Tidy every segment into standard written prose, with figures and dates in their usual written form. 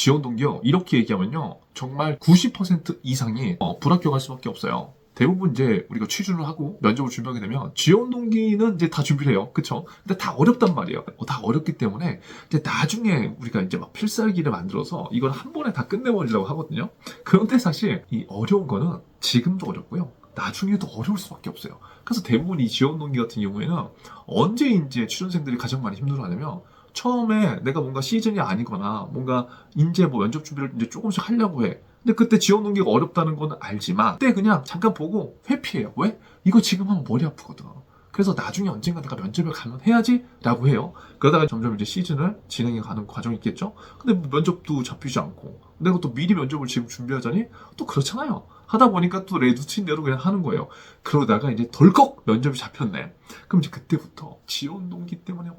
지원 동기요. 이렇게 얘기하면요. 정말 90% 이상이 불합격할 수밖에 없어요. 대부분 이제 우리가 취준을 하고 면접을 준비하게 되면 지원 동기는 이제 다 준비를 해요. 그쵸? 근데 다 어렵단 말이에요. 다 어렵기 때문에 이제 나중에 우리가 이제 막 필살기를 만들어서 이걸 한 번에 다 끝내버리려고 하거든요. 그런데 사실 이 어려운 거는 지금도 어렵고요. 나중에도 어려울 수밖에 없어요. 그래서 대부분 이 지원 동기 같은 경우에는 언제 이제 취준생들이 가장 많이 힘들어하냐면 처음에 내가 뭔가 시즌이 아니거나 뭔가 이제 뭐 면접 준비를 이제 조금씩 하려고 해. 근데 그때 지원 동기가 어렵다는 건 알지만 그때 그냥 잠깐 보고 회피해요. 왜? 이거 지금 하면 머리 아프거든. 그래서 나중에 언젠가 내가 면접을 가면 해야지 라고 해요. 그러다가 점점 이제 시즌을 진행해 가는 과정이 있겠죠. 근데 뭐 면접도 잡히지 않고 내가 또 미리 면접을 지금 준비하자니 또 그렇잖아요. 하다 보니까 또 레드친대로 그냥 하는 거예요. 그러다가 이제 덜컥 면접이 잡혔네. 그럼 이제 그때부터 지원 동기 때문에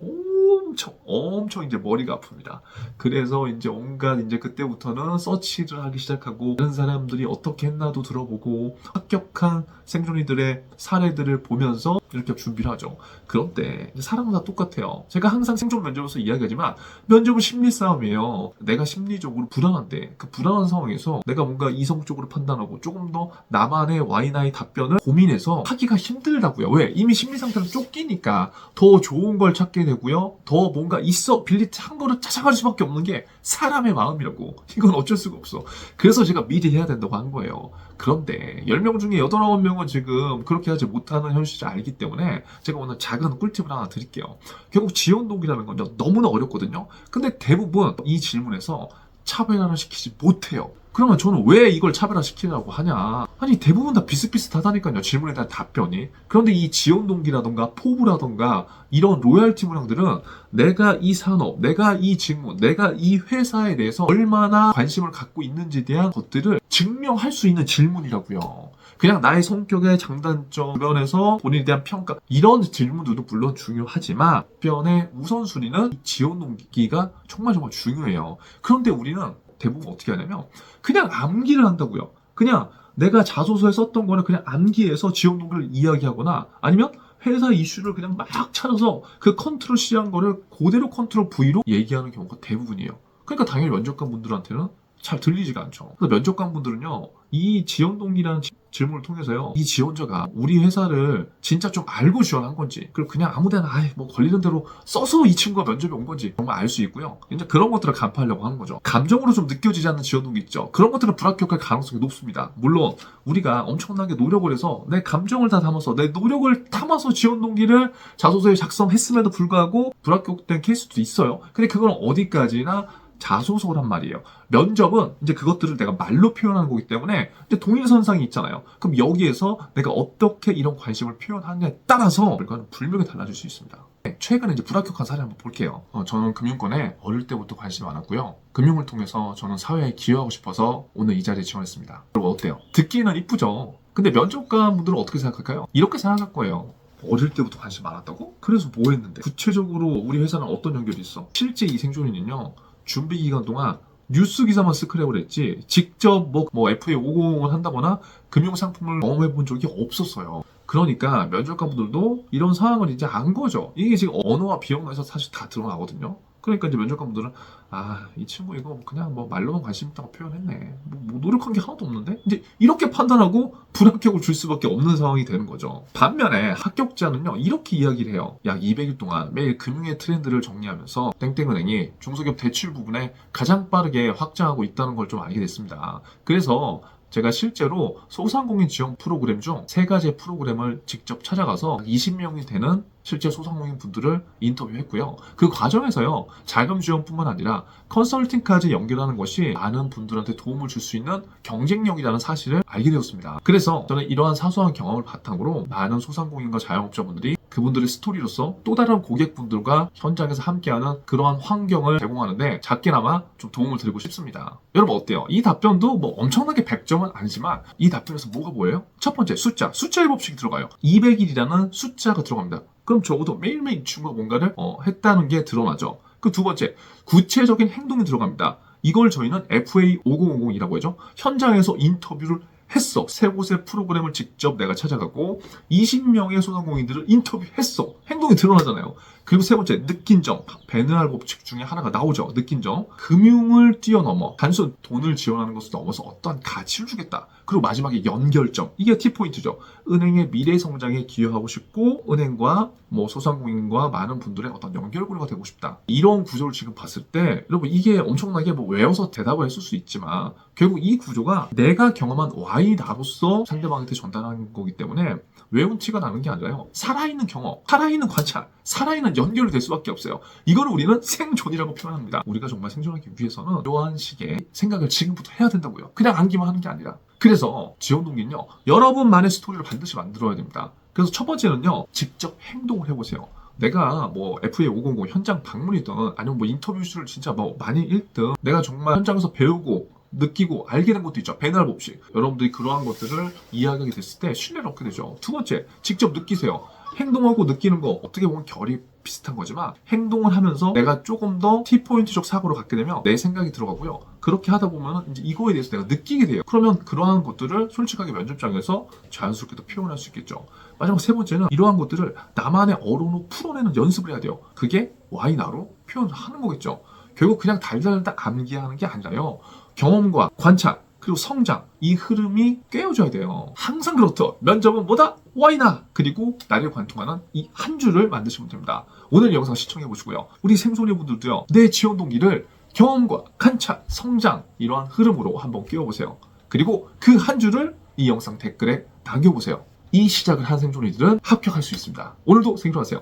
엄청 이제 머리가 아픕니다. 그래서 이제 온갖 이제 그때부터는 서치를 하기 시작하고 다른 사람들이 어떻게 했나도 들어보고 합격한 생존이들의 사례들을 보면서 이렇게 준비를 하죠. 그런데 사람은 다 똑같아요. 제가 항상 생존 면접에서 이야기하지만 면접은 심리 싸움이에요. 내가 심리적으로 불안한데 그 불안한 상황에서 내가 뭔가 이성적으로 판단하고 조금 더 나만의 와이나이 답변을 고민해서 하기가 힘들다고요. 왜? 이미 심리 상태로 쫓기니까 더 좋은 걸 찾게 되고요. 더 뭔가 있어 빌릿한 거를 찾아갈 수밖에 없는 게 사람의 마음이라고. 이건 어쩔 수가 없어. 그래서 제가 미리 해야 된다고 한 거예요. 그런데 10명 중에 8, 9명은 지금 그렇게 하지 못하는 현실을 알기 때문에 제가 오늘 작은 꿀팁을 하나 드릴게요. 결국 지원 동기라는 건 너무나 어렵거든요. 근데 대부분 이 질문에서 차별화를 시키지 못해요. 그러면 저는 왜 이걸 차별화시키려고 하냐? 아니 대부분 다 비슷비슷하다니까요. 질문에 대한 답변이. 그런데 이 지원 동기라던가 포부라던가 이런 로열티 문항들은 내가 이 산업, 내가 이 직무, 내가 이 회사에 대해서 얼마나 관심을 갖고 있는지에 대한 것들을 증명할 수 있는 질문이라고요. 그냥 나의 성격의 장단점 주변에서 본인에 대한 평가 이런 질문들도 물론 중요하지만 답변의 우선순위는 지원 동기가 정말 중요해요. 그런데 우리는 대부분 어떻게 하냐면 그냥 암기를 한다고요. 그냥 내가 자소서에 썼던 거를 그냥 암기해서 지원 동기를 이야기하거나 아니면 회사 이슈를 그냥 막 찾아서 그 컨트롤 C한 거를 그대로 컨트롤 V로 얘기하는 경우가 대부분이에요. 그러니까 당연히 면접관 분들한테는 잘 들리지가 않죠. 그래서 면접관 분들은요, 이 지원 동기라는 질문을 통해서요, 이 지원자가 우리 회사를 진짜 좀 알고 지원한 건지, 그리고 그냥 아무데나 뭐 걸리는 대로 써서 이 친구가 면접에 온 건지 정말 알 수 있고요. 이제 그런 것들을 간파하려고 하는 거죠. 감정으로 좀 느껴지지 않는 지원 동기 있죠. 그런 것들은 불합격할 가능성이 높습니다. 물론 우리가 엄청나게 노력을 해서 내 감정을 다 담아서 내 노력을 담아서 지원 동기를 자소서에 작성했음에도 불구하고 불합격된 케이스도 있어요. 근데 그건 어디까지나 자소서란 말이에요. 면접은 이제 그것들을 내가 말로 표현하는 거기 때문에 이제 동일선상이 있잖아요. 그럼 여기에서 내가 어떻게 이런 관심을 표현하느냐에 따라서 결과는 분명히 달라질 수 있습니다. 최근에 이제 불합격한 사례 한번 볼게요. 저는 금융권에 어릴 때부터 관심이 많았고요. 금융을 통해서 저는 사회에 기여하고 싶어서 오늘 이 자리에 지원했습니다. 여러분 어때요? 듣기는 이쁘죠? 근데 면접관 분들은 어떻게 생각할까요? 이렇게 생각할 거예요. 어릴 때부터 관심이 많았다고? 그래서 뭐 했는데? 구체적으로 우리 회사는 어떤 연결이 있어? 실제 이 생존인은요. 준비 기간 동안 뉴스 기사만 스크랩을 했지 직접 뭐 FA 500을 한다거나 금융 상품을 경험해 본 적이 없었어요. 그러니까 면접관 분들도 이런 상황을 이제 안 거죠. 이게 지금 언어와 비언어에서 사실 다 드러나거든요. 그러니까 이제 면접관 분들은 이 친구 이거 그냥 뭐 말로만 관심 있다고 표현했네. 뭐 노력한 게 하나도 없는데? 이제 이렇게 판단하고 불합격을 줄 수밖에 없는 상황이 되는 거죠. 반면에 합격자는요, 이렇게 이야기를 해요. 약 200일 동안 매일 금융의 트렌드를 정리하면서 땡땡은행이 중소기업 대출 부분에 가장 빠르게 확장하고 있다는 걸 좀 알게 됐습니다. 그래서 제가 실제로 소상공인 지원 프로그램 중 3가지의 프로그램을 직접 찾아가서 20명이 되는 실제 소상공인 분들을 인터뷰했고요. 그 과정에서요, 자금 지원뿐만 아니라 컨설팅까지 연결하는 것이 많은 분들한테 도움을 줄 수 있는 경쟁력이라는 사실을 알게 되었습니다. 그래서 저는 이러한 사소한 경험을 바탕으로 많은 소상공인과 자영업자분들이 그분들의 스토리로서 또 다른 고객분들과 현장에서 함께하는 그러한 환경을 제공하는데 작게나마 좀 도움을 드리고 싶습니다. 여러분 어때요? 이 답변도 뭐 엄청나게 100점은 아니지만 이 답변에서 뭐가 보여요? 첫 번째, 숫자의 법칙이 들어가요. 200일이라는 숫자가 들어갑니다. 그럼 적어도 매일매일 이 친구가 뭔가를 했다는 게 드러나죠. 그 두 번째, 구체적인 행동이 들어갑니다. 이걸 저희는 FA 5050이라고 하죠. 현장에서 인터뷰를 했어. 세 곳의 프로그램을 직접 내가 찾아가고 20명의 소상공인들을 인터뷰했어. 행동이 드러나잖아요. 그리고 세 번째, 느낀 점. 베느알 법칙 중에 하나가 나오죠. 느낀 점. 금융을 뛰어넘어 단순 돈을 지원하는 것을 넘어서 어떠한 가치를 주겠다. 그리고 마지막에 연결점. 이게 T포인트죠. 은행의 미래 성장에 기여하고 싶고 은행과 소상공인과 많은 분들의 어떤 연결고리가 되고 싶다. 이런 구조를 지금 봤을 때 여러분 이게 엄청나게 외워서 대답을 했을 수 있지만 결국 이 구조가 내가 경험한 Y 나로서 상대방한테 전달하는 거기 때문에 외운 티가 나는 게 아니라요. 살아있는 경험, 살아있는 관찰, 살아있는 연결이 될 수밖에 없어요. 이거를 우리는 생존이라고 표현합니다. 우리가 정말 생존하기 위해서는 이러한 식의 생각을 지금부터 해야 된다고요. 그냥 암기만 하는 게 아니라. 그래서 지원동기는요. 여러분만의 스토리를 반드시 만들어야 됩니다. 그래서 첫 번째는요. 직접 행동을 해보세요. 내가 FA500 현장 방문이든 아니면 인터뷰를 진짜 많이 읽든 내가 정말 현장에서 배우고 느끼고 알게 된 것도 있죠. 베날 법칙. 여러분들이 그러한 것들을 이해하게 됐을 때 신뢰를 얻게 되죠. 두 번째, 직접 느끼세요. 행동하고 느끼는 거 어떻게 보면 결이 비슷한 거지만 행동을 하면서 내가 조금 더 T포인트적 사고로 갖게 되면 내 생각이 들어가고요. 그렇게 하다 보면 이제 이거에 대해서 내가 느끼게 돼요. 그러면 그러한 것들을 솔직하게 면접장에서 자연스럽게 또 표현할 수 있겠죠. 마지막 세 번째는 이러한 것들을 나만의 어로로 풀어내는 연습을 해야 돼요. 그게 와이나로 표현을 하는 거겠죠. 결국 그냥 달달달 암기하는 게 아니라요. 경험과 관찰 그리고 성장 이 흐름이 꿰어져야 돼요. 항상 그렇죠. 면접은 뭐다? 와이나 그리고 나를 관통하는 이 한 줄을 만드시면 됩니다. 오늘 영상 시청해 보시고요. 우리 생소녀분들도요. 내 지원 동기를 경험과 관찰, 성장 이러한 흐름으로 한번 끼워보세요. 그리고 그 한 줄을 이 영상 댓글에 남겨보세요. 이 시작을 한 생존이들은 합격할 수 있습니다. 오늘도 생존하세요.